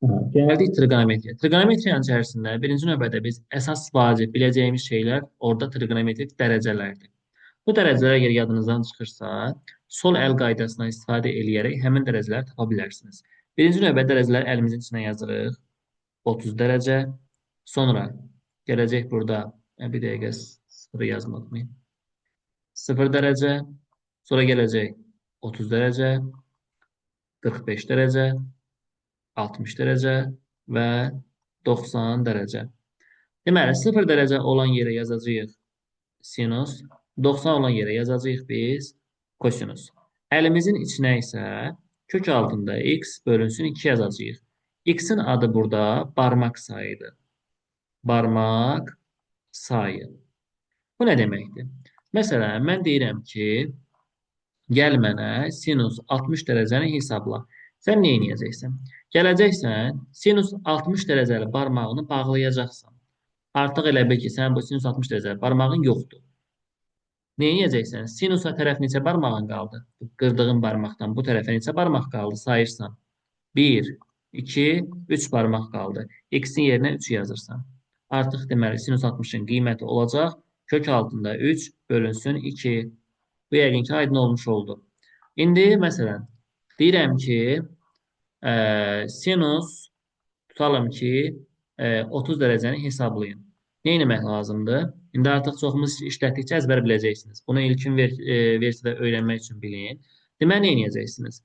Gəldik trigonometriya. Trigonometriyanın içərisində birinci növbədə biz əsas vacib biləcəyimiz şeylər orada trigonometrik dərəcələrdir. Bu dərəcələr əgər yadınızdan çıxırsa, sol əl qaydasından istifadə edərək həmin dərəcələri tapa bilərsiniz. Birinci növbədə dərəcələri əlimizin içinə yazırıq. 30 dərəcə. Sonra gələcək burada bir dəqiqə sıfırı yazmadım. 0 dərəcə. Sonra gələcək 30 dərəcə, 45 dərəcə, 60 dərəcə və 90 dərəcə. Deməli, 0 dərəcə olan yerə yazacağıq sinus, 90 olan yerə yazacağıq biz kosinus. Əlimizin içinə isə kök altında x bölünsün 2 yazacağıq. X-in adı burada barmaq sayıdır. Barmaq sayı. Bu nə deməkdir? Məsələn, mən deyirəm ki, gəl mənə sinus 60 dərəcəni hesabla. Sən nə edəcəksən? Gələcəksən, sinus 60 dərəcəli barmağını bağlayacaqsan. Artıq elə bil ki, sən bu sinus 60 dərəcəli barmağın yoxdur. Nə edəcəksən? Sinusa tərəf neçə barmağın qaldı? Qırdığın barmaqdan bu tərəfə neçə barmaq qaldı? Sayırsan. 1, 2, 3 barmaq qaldı. X-in yerinə 3 yazırsan. Artıq deməli sinus 60-ın qiyməti olacaq. Kök altında 3 bölünsün 2. Bu yəqin ki, aydın olmuş oldu. İndi məsələn, deyirəm ki, sinus tutalım ki, 30 dərəcəni hesablayın. Nə etmək lazımdır? İndi artıq çoxumuz işlətdikcə əzbər biləcəksiniz. Bunu ilkin versiyada öyrənmək üçün bilin. Deməli, nə edəcəksiniz?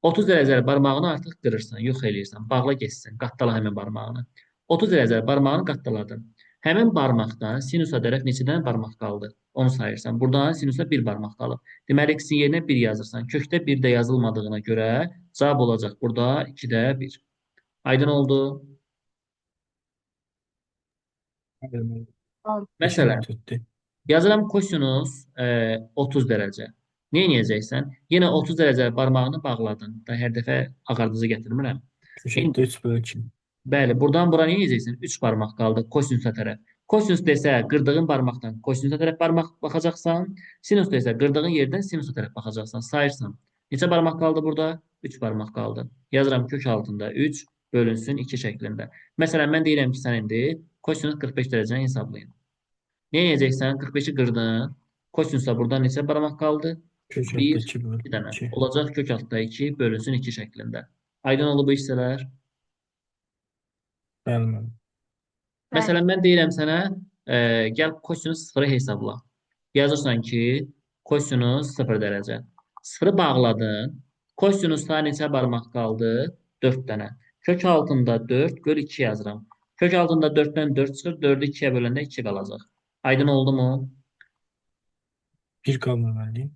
30 dərəcəli barmağını artıq qırırsan, yox eləyirsən, bağla geçsin, qattala həmin barmağını. 30 dərəcəli barmağını qattaladın. Həmin barmaqdan sinusa tərəf neçə dənə barmaq qaldı? Onu sayırsan. Buradan sinusa bir barmaq qalıb. Deməli, x-in yerinə 1 yazırsan. Kökdə 1 də yazılmadığına görə cavab olacaq burada 2-də 1. Aydın oldu. Aynen. Məsələn, İşaret etti. yazıram kosinus 30 dərəcə. Nə edəcəksən? Yenə 30 dərəcə barmağını bağladın. Da hər dəfə ağardıcı gətirmirəm. Köşette İndi 3 bölü 2. bəli, buradan bura nə edəcəksən? 3 barmaq qaldı kosinusa tərəf. Kosinus desə qırdığın barmaqdan kosinusa tərəf barmaq baxacaqsan. Sinus desə qırdığın yerdən sinusa tərəf baxacaqsan. Sayırsan. Neçə barmaq qaldı burada? 3 barmaq qaldı. Yazıram kök altında 3 bölünsün 2 şəklində. Məsələn, mən deyirəm ki, sən indi kosinus 45 dərəcəni hesablayın. Nə edəcəksən? 45-i qırdın. Kosinusda buradan neçə barmaq qaldı? Köşette 1, 2 bölü 2 dənə. 2. Olacaq kök altında 2 bölünsün 2 şəklində. Aydın oldu bu hissələr? Gelmedi. Məsələn, mən deyirəm sənə, gəl kosinus 0-ı hesabla. Yazırsan ki, kosinus 0 dərəcə. 0-ı bağladın. Kosinusda neçə barmaq qaldı? 4 dənə. Kök altında 4 böl 2 yazıram. Kök altında 4-dən 4 çıxır, 4-ü 2-yə böləndə 2 qalacaq. Aydın oldu mu? Bir kalmamalıyım.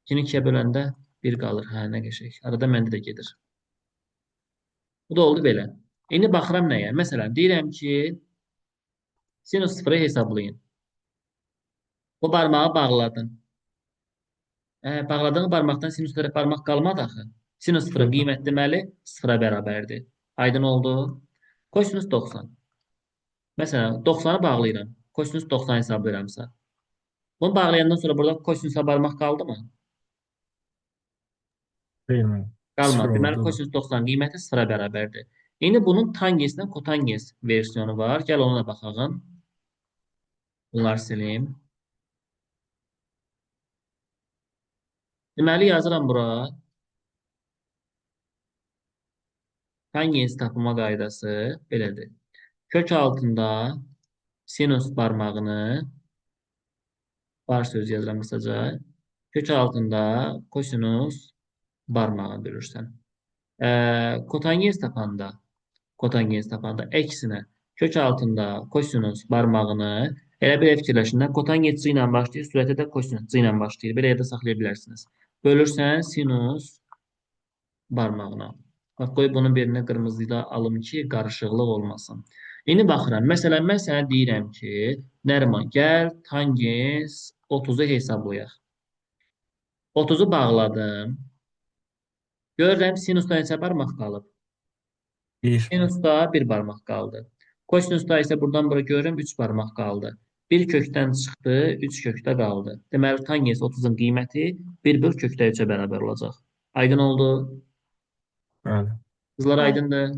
2-ni 2-yə böləndə 1 qalır. Hə, nə qəşəng. Arada məndə də gedir. Bu da oldu belə. İndi baxıram nəyə? Məsələn, deyirəm ki, sinus 0-ı hesablayın. Bu barmağı bağladın. Bağladığın barmaqdan sinus tərəf barmaq qalmadı axı. Sinus 0-ın Kaldı. qiymət deməli 0-a bərabərdir. Aydın oldu. Kosinus 90. Məsələn, 90-ı bağlayıram. Kosinus 90 hesablayıramsa. Bunu bağlayandan sonra burada kosinusa barmaq qaldı mı? Değil mi? Sıfır Qalmadı. Deməli, oldu da. kosinus 90 qiyməti 0-a bərabərdir. İndi bunun tangensindən kotangens versiyonu var. Gəl ona da baxalım. Bunları silim. Deməli, yazıram bura. Tangens tapılma qaydası belədir. Kök altında sinus barmağını var söz yazıram qısaca. Kök altında kosinus barmağı görürsən. Kotangens tapanda əksinə kök altında kosinus barmağını elə bir fikirləşindən kotangens ilə başlayır, sürətə də kosinus ilə başlayır. Belə yerdə saxlaya bilərsiniz. Bölürsən sinus barmağına. Bax, qoy bunun birini qırmızı ilə alım ki, qarışıqlıq olmasın. İndi baxıram. Məsələn, mən sənə deyirəm ki, Nəriman, gəl tangens 30-u hesablayaq. 30-u bağladım. Görürəm sinusda neçə barmaq qalıb? Bir. Sinusda bir barmaq qaldı. Kosinusda isə buradan bura görürəm 3 barmaq qaldı. Bir kökdən çıxdı, 3 kökdə qaldı. Deməli, tangens 30-un qiyməti 1 böl kökdə 3-ə bərabər olacaq. Aydın oldu. Yani. Qızlar Bəli. aydındır.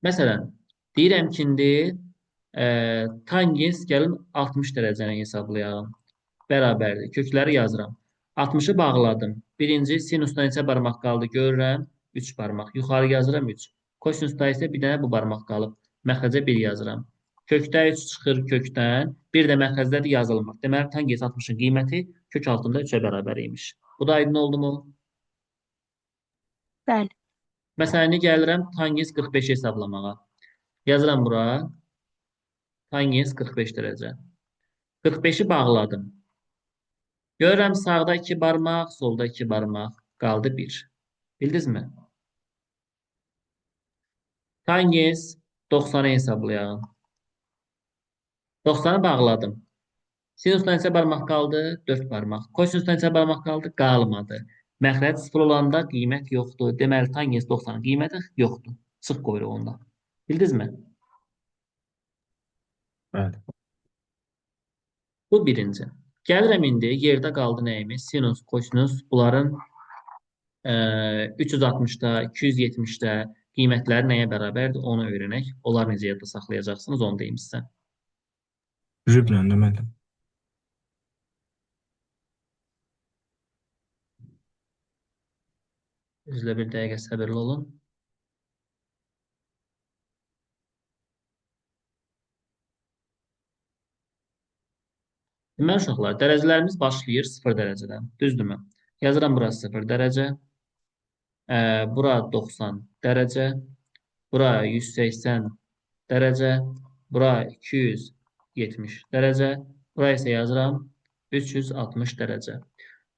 Məsələn, deyirəm ki, indi tangens gəlin 60 dərəcəni hesablayalım. Bərabərdir. Kökləri yazıram. 60-ı bağladım. Birinci sinusda neçə barmaq qaldı görürəm. 3 barmaq. Yuxarı yazıram 3. Kosinusda isə bir dənə bu barmaq qalıb. Məxrəcə 1 yazıram. Kökdə 3 çıxır kökdən. Bir də məxrəcdə yazılmır. Deməli, tangens 60-ın qiyməti kök altında 3-ə bərabər imiş. Bu da aydın oldu mu? Bəli. Məsələn, indi gəlirəm tangens 45-i hesablamağa. Yazıram bura. Tangens 45 dərəcə. 45-i bağladım. Görürəm sağda 2 barmaq, solda 2 barmaq. Qaldı 1. Bildinizmi? Tangens 90-ı hesablayalım. 90-ı bağladım. Sinusdan neçə barmaq qaldı? 4 barmaq. Kosinusdan neçə barmaq qaldı? Qalmadı. Məxrəc 0 olanda qiymət yoxdur. Deməli, tangens 90-ın qiyməti yoxdur. Çıx qoyuruq onda. Bildinizmi? Bəli. Bu birinci. Gəlirəm indi yerdə qaldı nəyimiz? Sinus, kosinus bunların 360-da, 270-də qiymətləri nəyə bərabərdir? Onu öyrənək. Onlar necə yadda saxlayacaqsınız, onu deyim sizə. Jüblə müəllim. Üzlə bir dəqiqə səbirli olun. Deməli, uşaqlar, dərəcələrimiz başlayır 0 dərəcədən. Düzdürmü? Yazıram bura 0 dərəcə. Bura 90 dərəcə. Bura 180 dərəcə. Bura 270 dərəcə. Bura isə yazıram 360 dərəcə.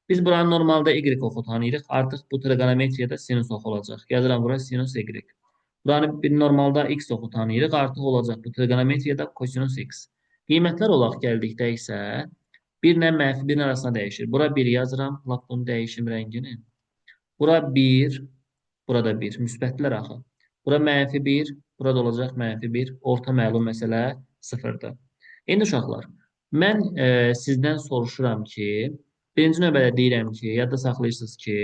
Biz buranı normalda y oxu tanıyırıq. Artıq bu trigonometriyada sinus oxu olacaq. Yazıram bura sinus y. Buranı bir normalda x oxu tanıyırıq. Artıq olacaq bu trigonometriyada kosinus x. Qiymətlər olaq gəldikdə isə 1 ilə mənfi 1-in arasında dəyişir. Bura 1 yazıram. Lap bunu dəyişim rəngini. Bura 1, burada 1. Müsbətlər axı. Bura mənfi 1, burada olacaq mənfi 1. Orta məlum məsələ 0-dır. İndi uşaqlar, mən sizdən soruşuram ki, birinci növbədə deyirəm ki, yadda saxlayırsınız ki,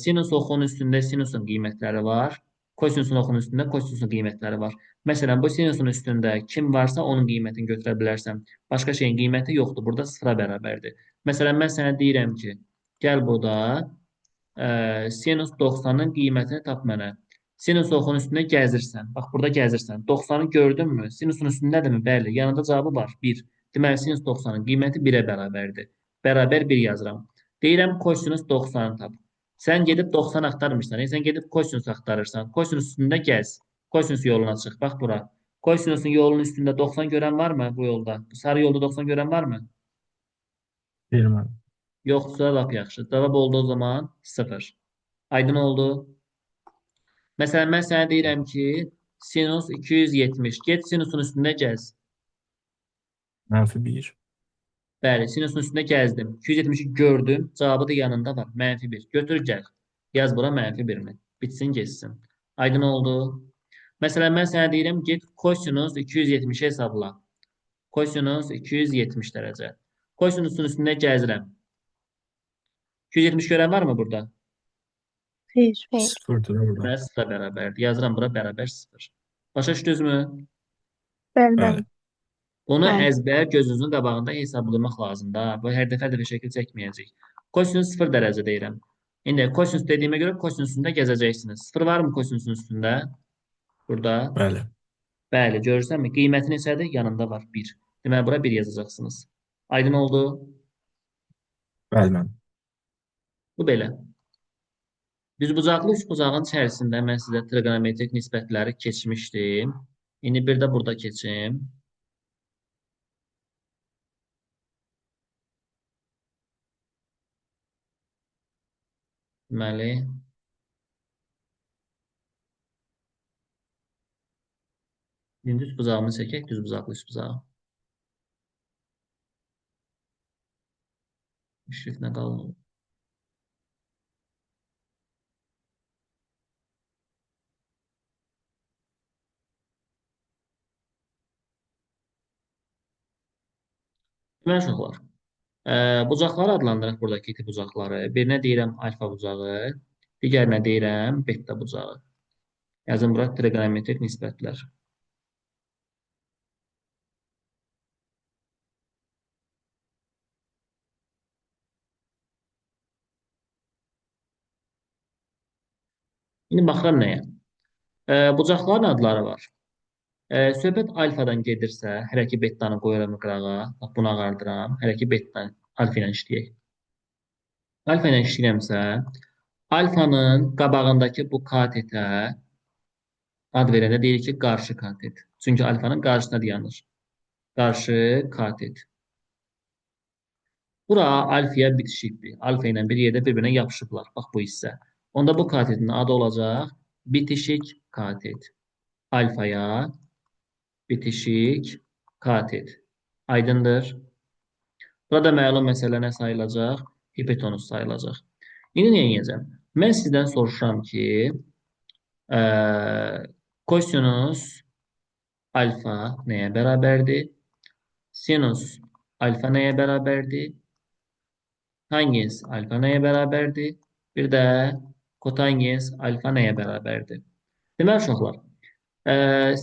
sinus oxunun üstündə sinusun qiymətləri var, kosinusun oxunun üstündə kosinusun qiymətləri var. Məsələn, bu sinusun üstündə kim varsa onun qiymətini götürə bilərsən. Başqa şeyin qiyməti yoxdur. Burada sıfıra bərabərdir. Məsələn, mən sənə deyirəm ki, gəl burada sinus 90-ın qiymətini tap mənə. Sinus oxunun üstündə gəzirsən. Bax, burada gəzirsən. 90-ı gördünmü? Sinusun üstündədirmi? Bəli. Yanında cavabı var. 1. Deməli, sinus 90-ın qiyməti 1-ə bərabərdir. Bərabər 1 yazıram. Deyirəm, kosinus 90-ı tap. Sən gedib 90 axtarmırsan. Sən gedib kosinus axtarırsan. Kosinus üstündə gəz. Kosinus yoluna çıx. Bax bura. Kosinusun yolunun üstündə 90 görən varmı bu yolda? Bu sarı yolda 90 görən varmı? Deyir müəllim. Yoxsa lap yaxşı. Cavab oldu o zaman 0. Aydın oldu. Məsələn, mən sənə deyirəm ki, sinus 270. Get sinusun üstündə gəz. Mənfi 1. Bəli, sinusun üstündə gəzdim. 270-i gördüm. Cavabı da yanında var. Mənfi 1. Götür gəl. Yaz bura mənfi 1-ni. Bitsin, geçsin. Aydın oldu. Məsələn, mən sənə deyirəm, get kosinus 270-i hesabla. Kosinus 270 dərəcə. Kosinusun üstündə gəzirəm. 270 görən var mı burada? Xeyr. 0-dır orada. Deməli, 0-a bərabərdir. Yazıram bura bərabər 0. Başa düşdünüzmü? Bəli, Bəli. bəli. Bunu Bəli. əzbər gözünüzün qabağında hesablamaq lazımdır. Bu hər dəfə də bir şəkil çəkməyəcək. Kosinus 0 dərəcə deyirəm. İndi kosinus dediyimə görə kosinus üstündə gəzəcəksiniz. 0 varmı kosinusun üstündə? Burada. Bəli. Bəli, görürsənmi? Qiyməti neçədir? Yanında var 1. Deməli, bura 1 yazacaqsınız. Aydın oldu? Bəli müəllim. Bu belə. Düzbucaqlı üçbucağın içərisində mən sizə trigonometrik nisbətləri keçmişdim. İndi bir də burada keçim. Deməli, indi üçbucağımı çəkək, düzbucaqlı üçbucağı. Şriftinə qalın. Deməli, uşaqlar, bucaqları adlandıraq buradakı iti bucaqları. Birinə deyirəm alfa bucağı, Digərinə deyirəm beta bucağı. Yazın bura trigonometrik nisbətlər. İndi baxıram nəyə? Bucaqların adları var. Söhbət alfadan gedirsə, hələ ki betanı qoyuram qırağa, bax bunu ağardıram, hələ ki beta alfa ilə işləyək. Alfa ilə işləyirəmsə, alfanın qabağındakı bu katetə ad verəndə deyirik ki, qarşı katet. Çünki alfanın qarşısına dayanır. Qarşı katet. Bura alfaya bitişikdir. Alfa ilə bir yerdə bir-birinə yapışıblar. Bax bu hissə. Onda bu katetin adı olacaq bitişik katet. Alfaya bitişik katet. Aydındır. Burada məlum məsələ nə sayılacaq? Hipotenuz sayılacaq. İndi nə edəcəm? Mən sizdən soruşuram ki, kosinus alfa nəyə bərabərdir? Sinus alfa nəyə bərabərdir? Tangens alfa nəyə bərabərdir? Bir də kotangens alfa nəyə bərabərdir? Deməli uşaqlar,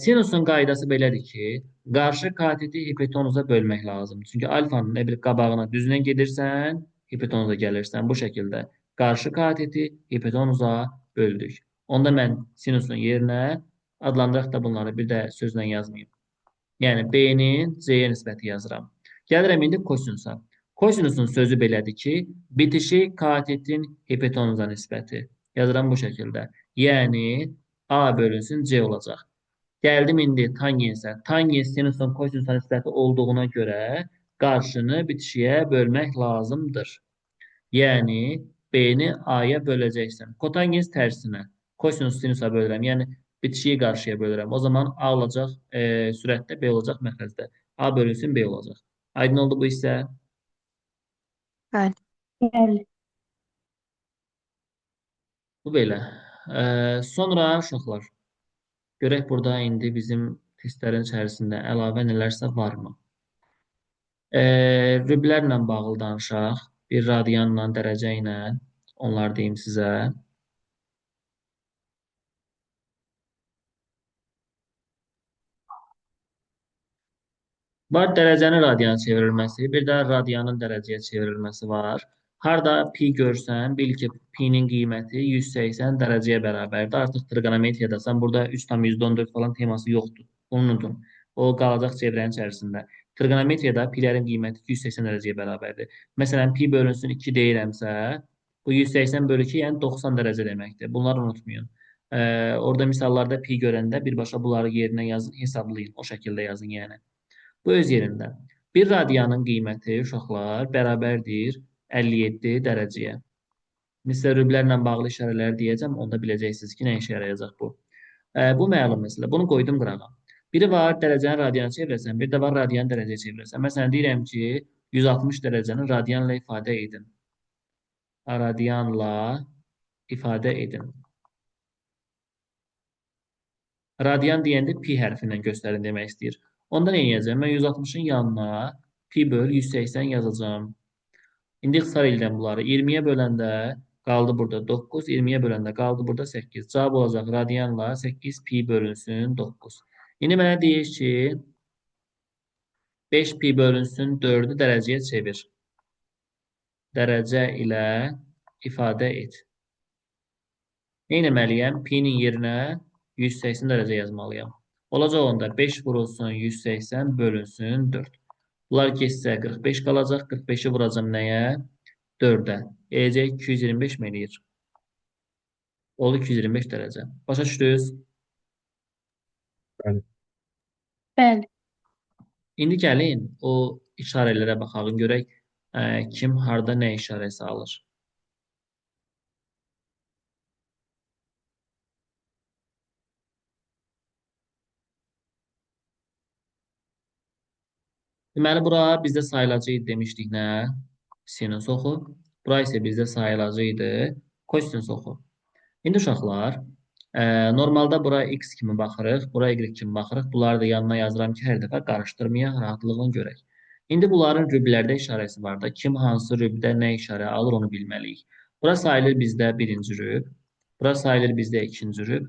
sinusun qaydası belədir ki, qarşı kateti hipotenuza bölmək lazımdır. Çünki alfanın nə bir qabağına düzünə gedirsən, hipotenuza gəlirsən. Bu şəkildə qarşı kateti hipotenuza böldük. Onda mən sinusun yerinə adlandıraq da bunları bir də sözlə yazmayayım. Yəni B-nin C-yə nisbəti yazıram. Gəlirəm indi kosinusa. Kosinusun sözü belədir ki, bitişik katetin hipotenuza nisbəti. Yazıram bu şəkildə. Yəni A bölünsün C olacaq. Gəldim indi tangensə. Tangens sinusun kosinusa nisbəti olduğuna görə qarşını bitişiyə bölmək lazımdır. Yəni B-ni A-ya böləcəksən. Kotangens tərsinə. Kosinus sinusa bölürəm. Yəni bitişiyi qarşıya bölürəm. O zaman A olacaq sürətdə, B olacaq məxrəcdə. A bölünsün B olacaq. Aydın oldu bu hissə? Bəli. Bəli. Bu belə. Sonra uşaqlar, görək burada indi bizim testlərin içərisində əlavə nələrsə varmı? Rüblərlə bağlı danışaq. Bir radianla, dərəcə ilə. Onlar deyim sizə. Var dərəcənin radiana çevrilməsi, bir də radianın dərəcəyə çevrilməsi var. Harda pi görsən, bil ki, pi-nin qiyməti 180 dərəcəyə bərabərdir. Artıq trigonometriyadasan, burada 3,14 falan teması yoxdur. Bunu unutun. O qalacaq çevrənin içərisində. Trigonometriyada pi-lərin qiyməti 180 dərəcəyə bərabərdir. Məsələn, pi bölünsün 2 deyirəmsə, bu 180 bölü 2, yəni 90 dərəcə deməkdir. Bunları unutmayın. Orada misallarda pi görəndə birbaşa bunları yerinə yazın, hesablayın. O şəkildə yazın yəni. Bu öz yerində. Bir radianın qiyməti uşaqlar bərabərdir 57 dərəcəyə. Misal rüblərlə bağlı işarələr deyəcəm, onda biləcəksiniz ki, nə işə yarayacaq bu. Bu məlum məsələ. Bunu qoydum qırağa. Biri var dərəcəni radiana çevirəsən, bir də var radianı dərəcəyə çevirəsən. Məsələn, deyirəm ki, 160 dərəcəni radianla ifadə edin. Radianla ifadə edin. Radian deyəndə pi hərfindən göstərin demək istəyir. Onda nə edəcəm? Mən 160-ın yanına pi böl 180 yazacağım. İndi ixtisar edəcəm bunları. 20-yə böləndə qaldı burada 9, 20-yə böləndə qaldı burada 8. Cavab olacaq radianla 8 pi bölünsün 9. İndi mənə deyir ki, 5 pi bölünsün 4-ü dərəcəyə çevir. Dərəcə ilə ifadə et. Nə etməliyəm? Pi-nin yerinə 180 dərəcə yazmalıyam. Olacaq onda 5 vurulsun 180 bölünsün 4. Bunlar keçsə 45 qalacaq. 45-i vuracam nəyə? 4-ə. Eləcək 225 mi eləyir? Oldu 225 dərəcə. Başa düşdünüz? Bəli. Bəli. İndi gəlin o işarələrə baxalım. Görək kim harda nə işarəsi alır. Deməli, bura bizdə sayılacaq idi demişdik nə? Sinus oxu. Bura isə bizdə sayılacaq idi kosinus oxu. İndi uşaqlar, normalda bura x kimi baxırıq, bura y kimi baxırıq. Bunları da yanına yazıram ki, hər dəfə qarışdırmayaq, rahatlığını görək. İndi bunların rüblərdə işarəsi var da, kim hansı rübdə nə işarə alır onu bilməliyik. Bura sayılır bizdə birinci rüb. Bura sayılır bizdə ikinci rüb.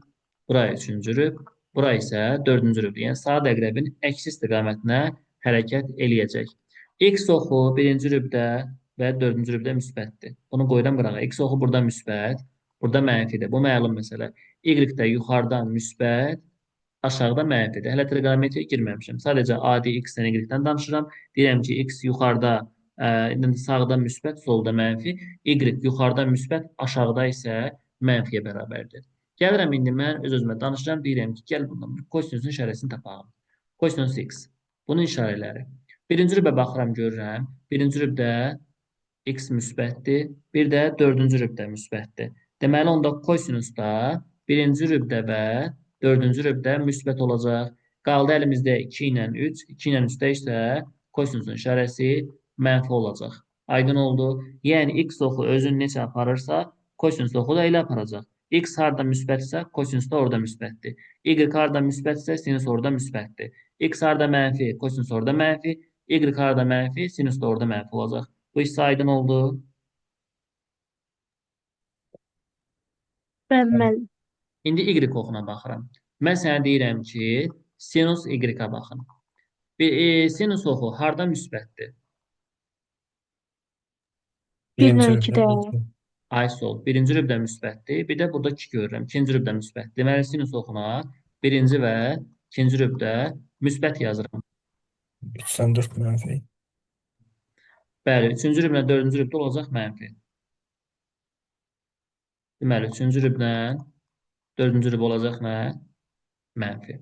Bura üçüncü rüb. Bura isə dördüncü rübdür. Yəni saat əqrəbin əksi istiqamətinə hərəkət eləyəcək. X oxu birinci rübdə və dördüncü rübdə müsbətdir. Bunu qoyuram qırağa. X oxu burada müsbət, burada mənfidir. Bu məlum məsələ. Y də yuxarıdan müsbət, aşağıda mənfidir. Hələ trigonometriyə girməmişəm. Sadəcə adi x-dən, y-dən danışıram. Deyirəm ki, x yuxarıda, sağda müsbət, solda mənfi. Y yuxarıda müsbət, aşağıda isə mənfiyə bərabərdir. Gəlirəm indi mən öz-özümə danışıram. Deyirəm ki, gəl bundan kosinusun işarəsini tapalım. Kosinus x. Bunun işarələri. Birinci rübə baxıram, görürəm. Birinci rübdə x müsbətdir. Bir də dördüncü rübdə müsbətdir. Deməli, onda kosinus da birinci rübdə və dördüncü rübdə müsbət olacaq. Qaldı əlimizdə 2 ilə 3. 2 ilə 3-də isə kosinusun işarəsi mənfi olacaq. Aydın oldu. Yəni, x oxu özünü neçə aparırsa, kosinus oxu da elə aparacaq. X harada müsbətsə, kosinus da orada müsbətdir. Y harada müsbətsə, sinus orada müsbətdir. X harada mənfi, kosinus orada mənfi. Y harada mənfi, sinus da orada mənfi olacaq. Bu hissə aydın oldu. Bəli, müəllim. İndi Y oxuna baxıram. Mən sənə deyirəm ki, sinus Y-ə baxın. Sinus oxu harada müsbətdir? Birlə Birinci ikidə. rübdə. Ay sol. Birinci rübdə müsbətdir. Bir də burada 2 görürəm. İkinci rübdə müsbət. Deməli, sinus oxuna birinci və ikinci rübdə müsbət yazıram. 3'ten 4 mənfi. Bəli, üçüncü rüblə dördüncü rübdə olacaq mənfi. Deməli, üçüncü rüblə dördüncü rüb olacaq nə? Mənfi.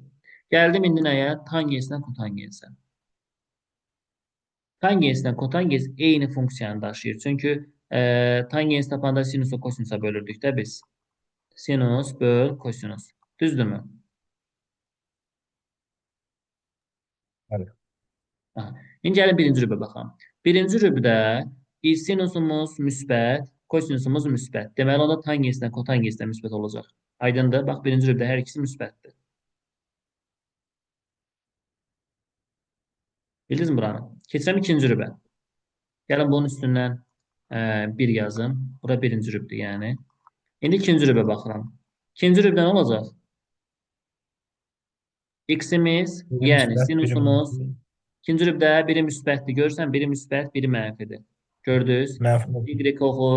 Gəldim indi nəyə? Tangensinə, kotangensə. Tangenslə kotangens eyni funksiyanı daşıyır. Çünki tangens tapanda sinusu kosinusa bölürdük də biz. Sinus böl kosinus. Düzdürmü? Bəli. Aha. İndi gəlin birinci rübə baxalım. Birinci rübdə sinusumuz müsbət, kosinusumuz müsbət. Deməli, onda tangenslə kotangenslə müsbət olacaq. Aydındır? Bax, birinci rübdə hər ikisi müsbətdir. Bildiniz mi buranı? Keçirəm ikinci rübə. Gəlin bunun üstündən 1 yazım. Bura birinci rübdür, yəni. İndi ikinci rübə baxıram. İkinci rübdə nə olacaq? X-imiz, Biri yəni müsbət, biri sinusumuz mənfi. ikinci rübdə biri müsbətdir. Görürsən, biri müsbət, biri mənfidir. Gördünüz? Mənfi oldu. Y oxu,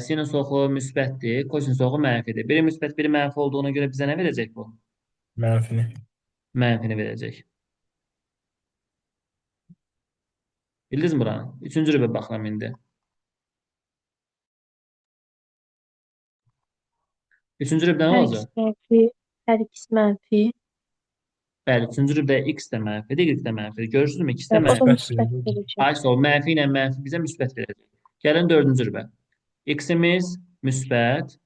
sinus oxu müsbətdir, kosinus oxu mənfidir. Biri müsbət, biri mənfi olduğuna görə bizə nə verəcək bu? Mənfini. Mənfini verəcək. Bildiniz mi buranı? Üçüncü rübə baxıram indi. Üçüncü rübdə nə Hər olacaq? ikisi mənfi. Hər ikisi mənfi. Bəli, üçüncü rübdə x də mənfidir, y də mənfidir. Görürsünüzmü? İkisi də O da mənfidir. müsbət verəcək. Ay sol, mənfi ilə mənfi bizə müsbət verəcək. Gəlin dördüncü rübə. X-imiz müsbət,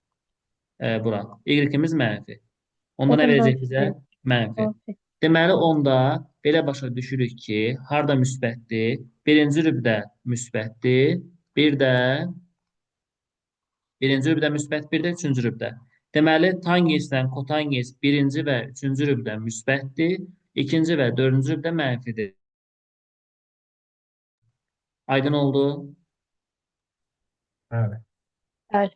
bura. Y-imiz mənfi. O Onda da nə verəcək mənfi bizə? verəcək. Mənfi. Mənfi. Deməli, onda belə başa düşürük ki, harda müsbətdir? Birinci rübdə müsbətdir. Bir də birinci rübdə müsbət, bir də üçüncü rübdə. Deməli, tangenslə kotangens birinci və üçüncü rübdə müsbətdir. İkinci və dördüncü rübdə mənfidir. Aydın oldu. Bəli. Bəli.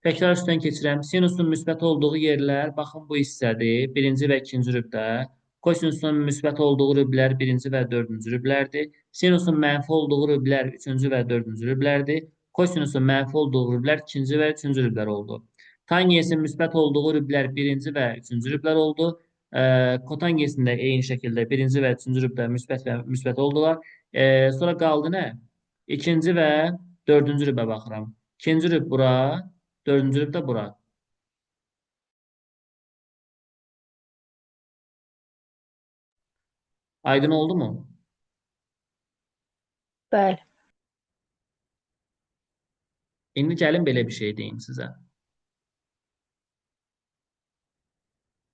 Təkrar üstdən keçirəm. Sinusun müsbət olduğu yerlər, baxın bu hissədir. Birinci və ikinci rübdə. Kosinusun müsbət olduğu rüblər birinci və dördüncü rüblərdir. Sinusun mənfi olduğu rüblər üçüncü və dördüncü rüblərdir. Kosinusun mənfi olduğu rüblər ikinci və üçüncü rüblər oldu. Tangensin müsbət olduğu rüblər birinci və üçüncü rüblər oldu. Kotangensin də eyni şəkildə birinci və üçüncü rüblər müsbət və müsbət oldular. Sonra qaldı nə? İkinci və dördüncü rübə baxıram. İkinci rüb bura, dördüncü rüb də bura. Aydın oldu mu? Bəli. İndi gəlin belə bir şey deyim sizə.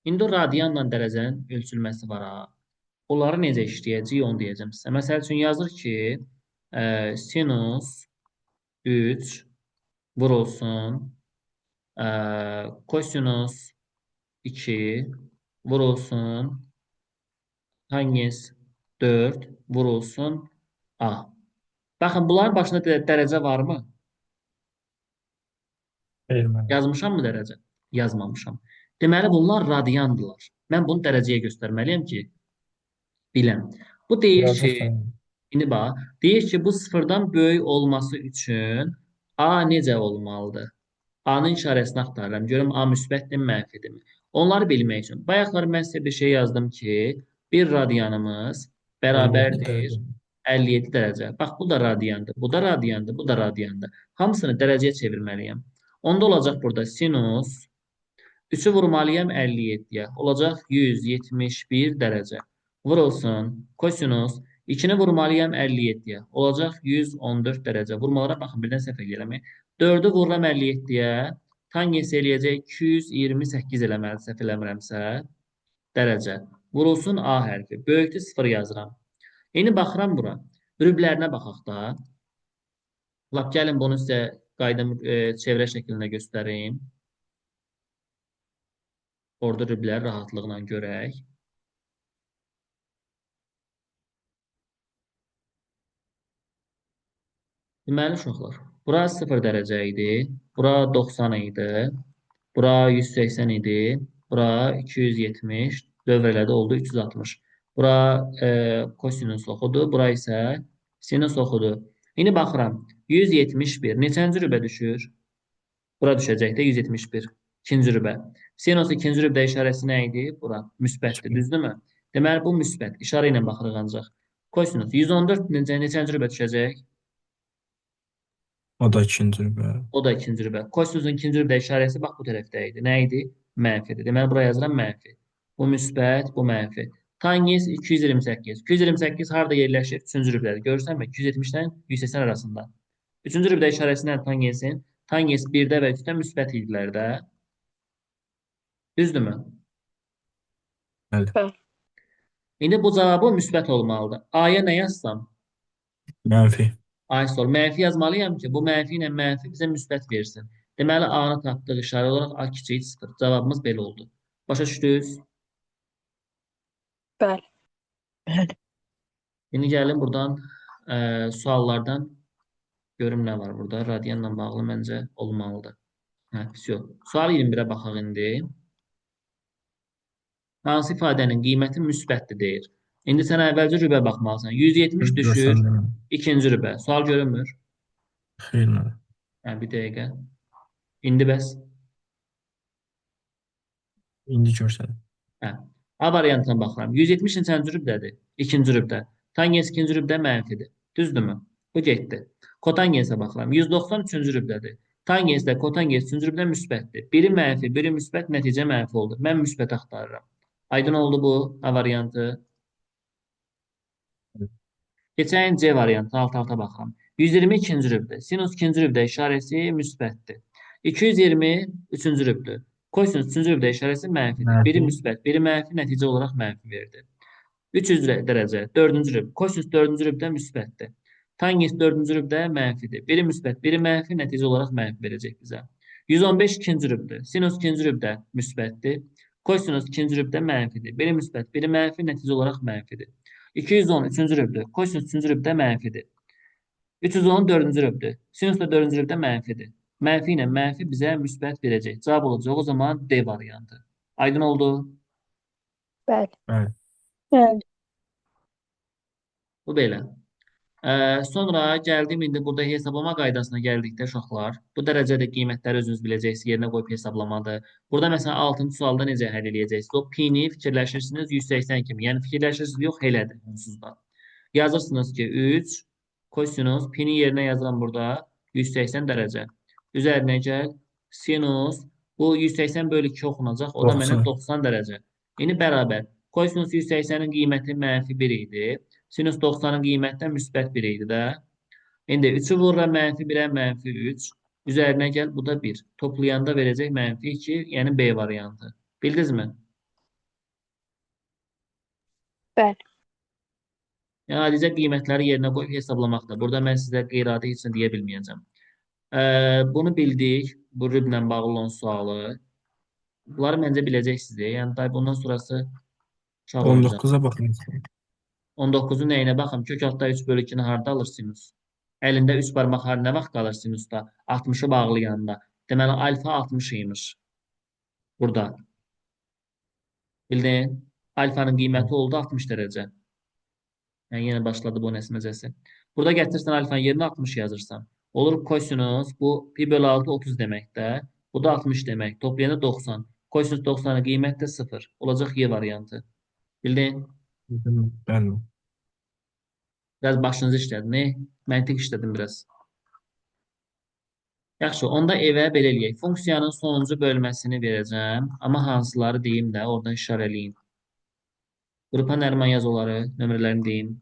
İndi radianla dərəcənin ölçülməsi var ha. Onları necə işləyəcəyik onu deyəcəm sizə. Məsəl üçün yazır ki, sinus 3 vurulsun kosinus 2 vurulsun tangens 4 vurulsun A. Baxın, bunların başında dərəcə varmı? Xeyr, müəllim. Yazmışam mı dərəcə? Yazmamışam. Deməli bunlar radiandılar. Mən bunu dərəcəyə göstərməliyəm ki, biləm. Bu deyir ki, Yazıq müəllim. indi bax, deyir ki, bu sıfırdan böyük olması üçün A necə olmalıdır? A-nın işarəsini axtarıram. Görüm A müsbətdir, mənfidirmi? Onları bilmək üçün. Bayaqlar mən sizə bir şey yazdım ki, bir radianımız 57 bərabərdir dərəcə. 57 dərəcə. Bax, bu da radiandır, bu da radiandır, bu da radiandır. Hamısını dərəcəyə çevirməliyəm. Onda olacaq burada sinus 3-ü vurmalıyam 57-yə. Olacaq 171 dərəcə. Vurulsun. Kosinus 2-ni vurmalıyam 57-yə. Olacaq 114 dərəcə. Vurmalara baxın, birdən səhv edirəm. 4-ü vururam 57-yə. Tangens eləyəcək 228 eləməli, səhv eləmirəmsə. Dərəcə. Vurulsun A hərfi. Böyükdür 0 yazıram. İndi baxıram bura. Rüblərinə baxaq da. Lap gəlin bunu sizə çevrə şəklində göstərim. Orada rübləri rahatlıqla görək. Deməli uşaqlar, bura 0 dərəcə idi, bura 90 idi, bura 180 idi, bura 270, dövr elədi oldu 360. Bura kosinus oxudu, bura isə sinus oxudu. İndi baxıram, 171 neçənci rübə düşür? Bura düşəcək də 171. İkinci rübə. Sinus ikinci rübə işarəsi nə idi? Bura müsbətdir, düzdürmü? Deməli bu müsbət. İşarə ilə baxırıq ancaq. Kosinus 114 neçənci rübə düşəcək? O da ikinci rübə. O da ikinci rübə. Kosinusun ikinci rübə işarəsi bax bu tərəfdə idi. Nə idi? Mənfidir. Deməli buraya yazıram mənfi. Bu müsbət, bu mənfi. Tangens 228. 228 harda yerləşir? Üçüncü rüblədir. Görürsənmi? 270-dən 180 arasında. Üçüncü rüblə işarəsi nədir tangensin? Tangens 1-də və 3-də müsbət idilər də. Düzdürmü? Bəli. Bəli. İndi bu cavabı müsbət olmalıdır. A-ya nə yazsam? Mənfi. Ay sor. Mənfi yazmalıyam ki, bu mənfi ilə mənfi bizə müsbət versin. Deməli, A-nı tapdıq işarə olaraq A kiçik 0. Cavabımız belə oldu. Başa düşdünüz? Bəli. Bəli. İndi gəlin buradan suallardan görüm nə var burada. Radianla bağlı məncə olmalıdır. Hə, все. Sual 21-ə baxaq indi. Hansı ifadənin qiyməti müsbətdir deyir. İndi sən əvvəlcə rübə baxmalısan. 170 düşür Görsənmirəm. ikinci rübə. Sual görünmür. Xeyr, müəllim. Hə, bir dəqiqə. İndi bəs. İndi görsənim. Hə. A variantına baxıram. 170 neçənci rübdədir? İkinci rübdə. Tangens ikinci rübdə mənfidir. Düzdürmü? Bu getdi. Kotangensə baxıram. 190 üçüncü rübdədir. Tangenslə kotangens üçüncü rübdə müsbətdir. Biri mənfi, biri müsbət, nəticə mənfi oldu. Mən müsbət axtarıram. Aydın oldu bu A variantı. Keçən C variantı alt-alta baxıram. 120 ikinci rübdə. Sinus ikinci rübdə işarəsi müsbətdir. 220 üçüncü rübdür. Kosinus üçüncü rübdə işarəsi mənfidir. Biri Mənfi. müsbət, biri mənfi, nəticə olaraq mənfi verdi. 300 dərəcə, dördüncü rüb. Kosinus dördüncü rübdə müsbətdir. Tangens dördüncü rübdə mənfidir. Biri müsbət, biri mənfi, nəticə olaraq mənfi verəcək bizə. 115 ikinci rübdür. Sinus ikinci rübdə müsbətdir. Kosinus ikinci rübdə mənfidir. Biri müsbət, biri mənfi, nəticə olaraq mənfidir. 210 üçüncü rübdür. Kosinus üçüncü rübdə mənfidir. 310 dördüncü rübdür. Sinus da dördüncü rübdə mənfidir. Mənfi ilə mənfi bizə müsbət verəcək. Cavab olacaq o zaman D variantı. Aydın oldu. Bəli. Bəli. Bəli. Bu belə. Sonra gəldim indi burada hesablama qaydasına gəldikdə uşaqlar. Bu dərəcədə qiymətləri özünüz biləcəksiniz. Yerinə qoyub hesablamadır. Burada məsələn 6-cı sualda necə həll edəcəksiniz? O pi-ni fikirləşirsiniz 180 kimi. Yəni fikirləşirsiniz yox elədir onsuz da. Yazırsınız ki 3 kosinus pi-ni yerinə yazıram burada 180 dərəcə. Üzərinə gəl sinus bu 180 bölü 2 oxunacaq. O da mənə 90. 90 dərəcə. İndi bərabər. Kosinus 180-in qiyməti mənfi 1 idi. Sinus 90-ın qiymətindən müsbət 1 idi də. İndi 3-ü vururam mənfi 1-ə, mənfi 3. Üzərinə gəl, bu da 1. Toplayanda verəcək mənfi 2, yəni B variantı. Bildinizmi? Bəli. Yəni, adicə qiymətləri yerinə qoyub hesablamaqda. Burada mən sizə qeyri-adi heç nə deyə bilməyəcəm. Bunu bildik. Bu rüblə bağlı olan sualı. Bunları məncə biləcəksiniz. Yəni, bundan sonrası uşaq olacaq. 19-a baxın. 19-un nəyinə baxım? Kök altda 3 bölü 2-ni harda alır sinus? Əlində 3 barmaq nə vaxt qalır sinusda? 60-ı bağlayanda. Deməli, alfa 60 imiş. Burada. Bildin? Alfanın qiyməti oldu 60 dərəcə. Yəni, yenə başladı bu nəsməcəsi. Burada gətirsən alfanın yerinə 60 yazırsan. Olur kosinus, bu pi bölü 6 30 deməkdə. Bu da 60 demək. Toplayanda 90. Kosinus 90'ın qiyməti də 0. Olacaq Y variantı. Bildin? Bəli. Biraz başınızı işlədin. Ne? Məntiq işlədim biraz. Yaxşı, onda evə belə eləyək. Funksiyanın sonuncu bölməsini verəcəm. Amma hansıları deyim də oradan işarələyin. Qrupa nərman yazıları, nömrələrini deyim.